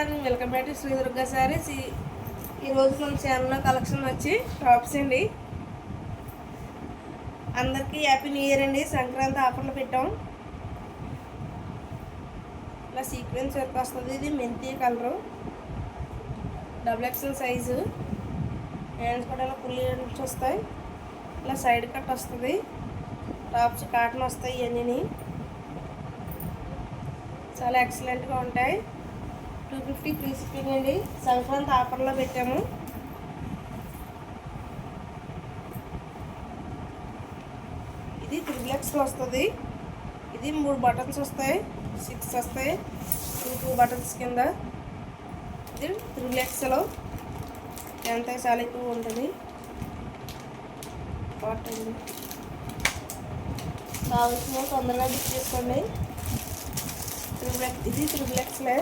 నమస్కారం, welcome back to Shri Durga sarees. ఈరోజు మన ఛానల్లో కలెక్షన్ వచ్చి టాప్స్ అండి. అందరికీ హ్యాపీ న్యూ ఇయర్ అండి. సంక్రాంతి ఆఫర్లు పెట్టాం. ఇలా సీక్వెన్స్ వర్క్ వస్తుంది. ఇది మెంతి కలరు, XXL సైజు. హ్యాండ్స్ కూడా ఇలా ఫుల్ హ్యాండ్స్ వస్తాయి. ఇలా సైడ్ కట్ వస్తుంది. టాప్స్ కాటన్ వస్తాయి. ఇవన్నీ చాలా ఎక్సలెంట్గా ఉంటాయి. 250 ఫ్రీ షిప్పింగ్ అండి. సంక్రాంతి ఆఫర్లో పెట్టాము. ఇది 3X వస్తుంది. ఇది 3 బటన్స్ వస్తాయి, 6 వస్తాయి, 2 బటన్స్ కింద. ఇది 3Xలో ఎంత చాలా ఎక్కువ ఉంటుంది. కావాల్సిన తొందరగా బుక్ చేసుకోండి. ఇది 3Xలే.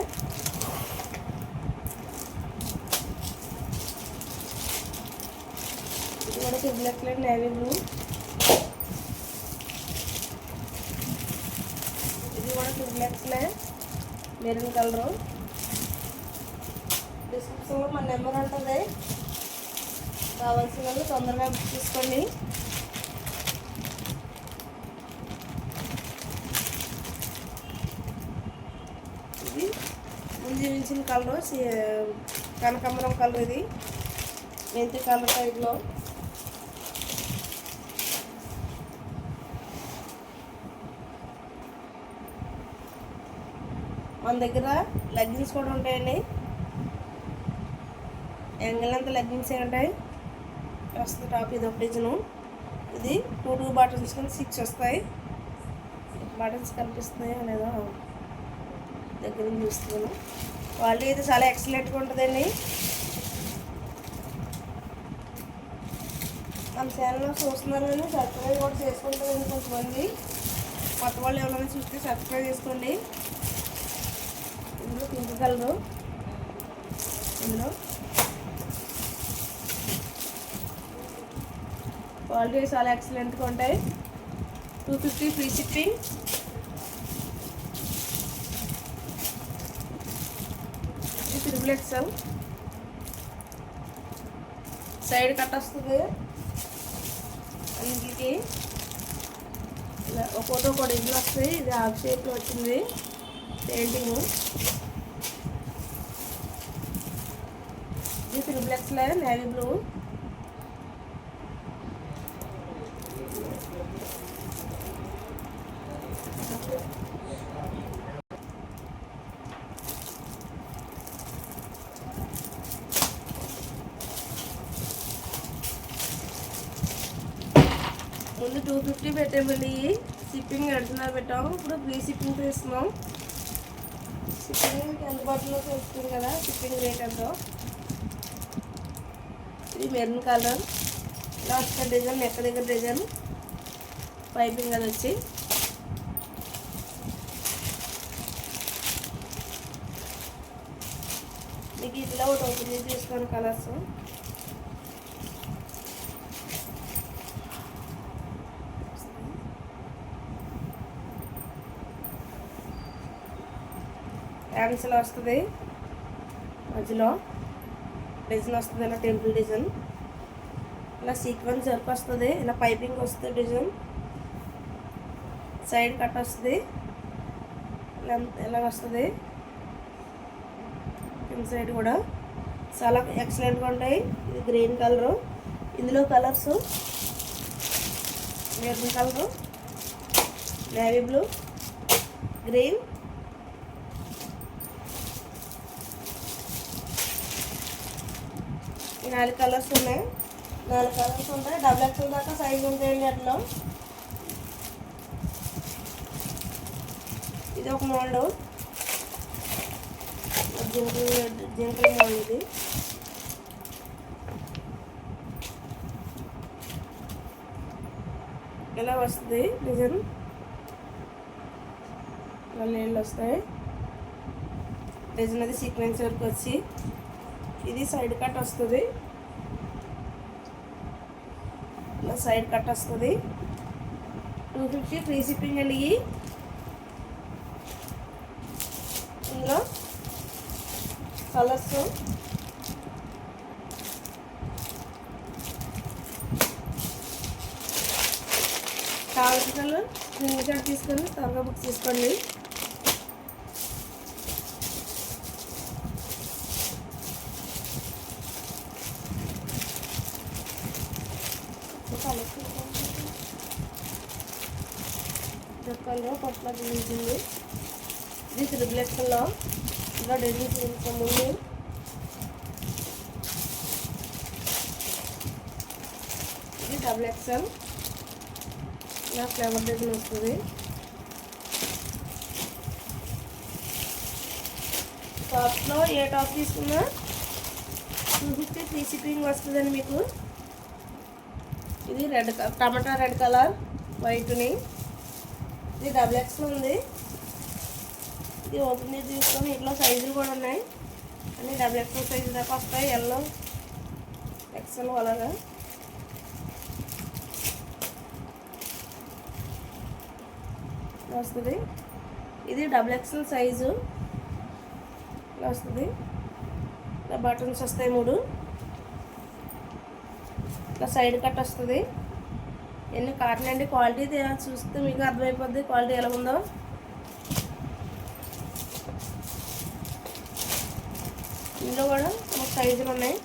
ఇది కూడా 3Xలే, నేవీ బ్లూ. ఇది కూడా 3Xలే, మెరూన్ కలరు. డిస్క్రిప్షన్లో మన నెంబర్ ఉంటుంది. కావాల్సిన వాళ్ళు తొందరగా బుక్ చేసుకోండి. ఇది ముందు చూపించిన కలరు కనకాంబరం కలర్. ఇది మెంతి కలర్ టైప్లో. మన దగ్గర లెగ్గిన్స్ కూడా ఉంటాయండి. యాంగిల్ అంతా లెగ్గిన్స్ ఉంటాయి. వస్తుంది టాప్. ఇది ఒక డిజైను. ఇది 2 బటన్స్ కింద 6 వస్తాయి. బటన్స్ కనిపిస్తున్నాయో లేదో దగ్గర చూస్తున్నాను. క్వాలిటీ అయితే చాలా ఎక్సలెంట్గా ఉంటుందండి. మన ఛానల్లో చూస్తున్నారు కానీ సబ్స్క్రైబ్ కూడా చేసుకుంటారండి. కొంతమంది కొత్త వాళ్ళు ఎవరైనా చూస్తే సబ్స్క్రైబ్ చేసుకోండి. ఇందులో పింక్ కలరు. ఇందులో క్వాలిటీ చాలా ఎక్సలెంట్గా ఉంటాయి. 250 ఫ్రీ షిప్పింగ్. ఇది 3XL. సైడ్ కట్ వస్తుంది. అన్నింటికి ఇలా ఒక్కొక్కటి ఇల్లు వస్తాయి. ఇది హాఫ్ షేప్లో వచ్చింది పెయింటింగ్. ఇది 3XL, నేవీ బ్లూ. ముందు 250 పెట్టామండి. షిప్పింగ్ అడిగినారు పెట్టాము. ఇప్పుడు ఫ్రీ షిప్పింగ్ ఇస్తున్నాం. షిప్పింగ్ అందుబాటులో వస్తుంది కదా. షిప్పింగ్ రేట్ ఎంతో. ఇది maroon colour. Last design, neck దగ్గర డిజైన్ పైపింగ్ అది వచ్చి. మీకు ఇట్లా ఒకటి ఓపెన్ చేసి తీసుకోండి కలర్స్. హ్యాండ్స్లో వస్తుంది. మధ్యలో డిజైన్ వస్తుంది. ఇలా టెంపుల్ డిజైన్. ఇలా సీక్వెన్స్ వర్క్ వస్తుంది. ఇలా పైపింగ్ వస్తుంది డిజైన్. సైడ్ కట్ వస్తుంది. ఇలా వస్తుంది. కింద సైడ్ కూడా చాలా ఎక్సలెంట్గా ఉంటాయి. ఇది గ్రీన్ కలరు. ఇందులో colours maroon colour, navy blue, green, ఈ 4 కలర్స్ ఉన్నాయి. 4 కలర్స్ ఉంటాయి. XXL దాకా సైజు ఉంటాయండి. అట్లా ఇది ఒక మోల్డ్. జింకల్ మోల్డ్. ఇది ఇలా వస్తుంది డిజైన్. ఇలా నీళ్ళు వస్తాయి. డిజైన్ అది సీక్వెన్స్ వరకు వచ్చి. ఇది సైడ్ కట్ వస్తుంది. ఇలా సైడ్ కట్ వస్తుంది. 250 ఫ్రీ షిప్పింగ్ అండి. ఇందులో కలర్స్ కావాల్సిన స్క్రీన్ షాట్ తీసుకొని త్వరగా బుక్ చేసుకోండి. జొక్కంలో పట్ల చూపించింది. ఇది త్రిబుల్ ఎక్స్ఎల్లో ఇలా డిజైన్ చూపించాము. ఇది డబుల్ ఎక్స్ఎల్ ఇలా ఫ్లేవర్ డిజైన్ వస్తుంది. టాప్లో ఏ టాప్ తీసుకున్నా 250 ఫ్రీ షిప్పింగ్ వస్తుందండి మీకు. ఇది టమాటా రెడ్ కలర్ వైట్ని, ఇది డబుల్ ఎక్స్లో ఉంది. ఇది ఓపెన్ చేసి తీసుకొని ఇట్లా సైజులు కూడా ఉన్నాయి. అన్నీ డబుల్ ఎక్స్ఎల్ సైజు దాకా వస్తాయి. ఎల్లో ఎక్స్ఎల్ అలాగా వస్తుంది. ఇది డబుల్ ఎక్స్ఎల్ సైజు ఇలా వస్తుంది. ఇలా బటన్స్ వస్తాయి 3. ఇలా సైడ్ కట్ వస్తుంది. ఎన్ని కాటన్ అండి. క్వాలిటీ చూస్తే మీకు అర్థమైపోద్ది క్వాలిటీ ఎలా ఉందో. ఇందులో కూడా 3 సైజులు ఉన్నాయి.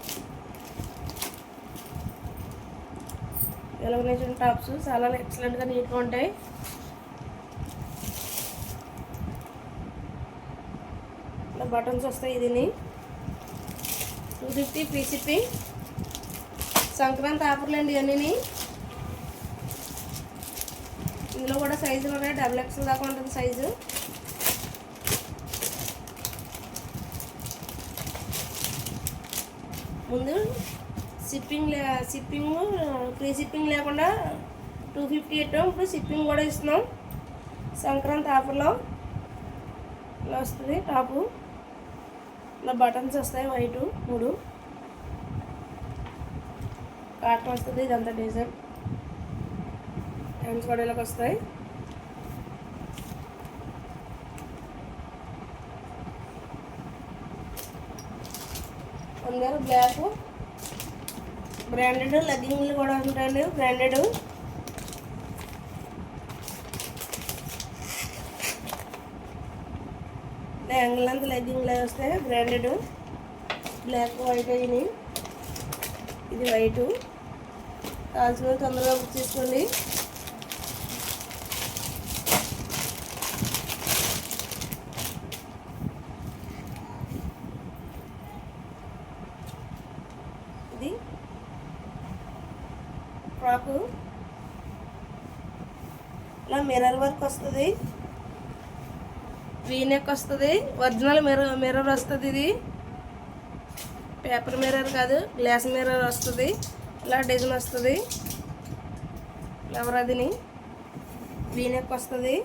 ఎలాగనేషన్ టాప్స్ చాలా ఎక్సలెంట్గా నీట్గా ఉంటాయి. ఇలా బటన్స్ వస్తాయి. ఇదిని 250 ఫ్రీ షిప్పింగ్. సంక్రాంతి ఆఫర్లు అండి ఇవన్నీ. ఇందులో కూడా సైజులు ఉన్నాయి. డబుల్ ఎక్స్ఎల్ దాకా ఉంటుంది సైజు. ముందు షిప్పింగ్ ఫ్రీ షిప్పింగ్ లేకుండా 250 ఇట్టాం. ఇప్పుడు షిప్పింగ్ కూడా ఇస్తున్నాం సంక్రాంతి ఆఫర్లో. ఇలా వస్తుంది టాపు. ఇలా బటన్స్ వస్తాయి వైట్ 3. కాటన్ వస్తుంది. ఇదంతా డిజైన్. హ్యాండ్స్ కూడా ఇలాగ వస్తాయి. అందరూ బ్లాక్ బ్రాండెడ్ లెగ్గింగ్లు కూడా ఉంటాయండి. బ్రాండెడ్ యాంగిల్ అంతా లెగ్గింగ్లు వస్తాయి. బ్రాండెడ్ బ్లాక్ వైట్ అయినాయి. ఇది వైటు. కాల్చిన తొందరగా బుక్ చేసుకోండి. ఇది ఫ్రాకు ఇలా మిర్రర్ వర్క్ వస్తుంది. వీనెక్ వస్తుంది. ఒరిజినల్ మిర్రర్ వస్తుంది. ఇది పేపర్ మిర్రర్ కాదు, గ్లాస్ మిర్రర్ వస్తుంది. ఇలా డిజైన్ వస్తుంది. ఫ్లవర్ అదిని వీనెక్ వస్తుంది.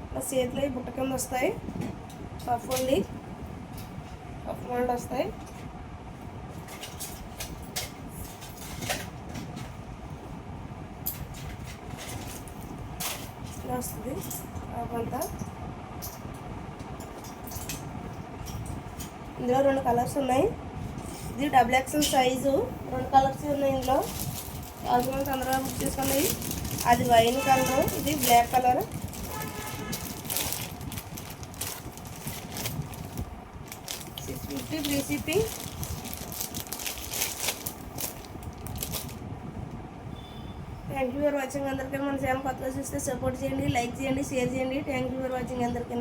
ఇలా చేతులు బుట్ట కింద వస్తాయి. పఫ్ ఉంది. పఫ్ మోల్డ్ వస్తాయి. ఇలా వస్తుంది అంతా. ఇందులో 2 కలర్స్ ఉన్నాయి. ఇది డబుల్ ఎక్స్ఎల్ సైజు. 2 కలర్స్ ఉన్నాయి ఇందులో. కావాల్సిన తొందరగా బుక్ చేసుకోండి. అది వైన్ కలర్, ఇది black colour. $650 free shipping. Thank you for watching. అందరికీ మన ఛానల్ కొత్తగా చూస్తే సపోర్ట్ చేయండి, లైక్ చేయండి, షేర్ చేయండి. థ్యాంక్ యూ ఫర్ వాచింగ్ అందరికీ.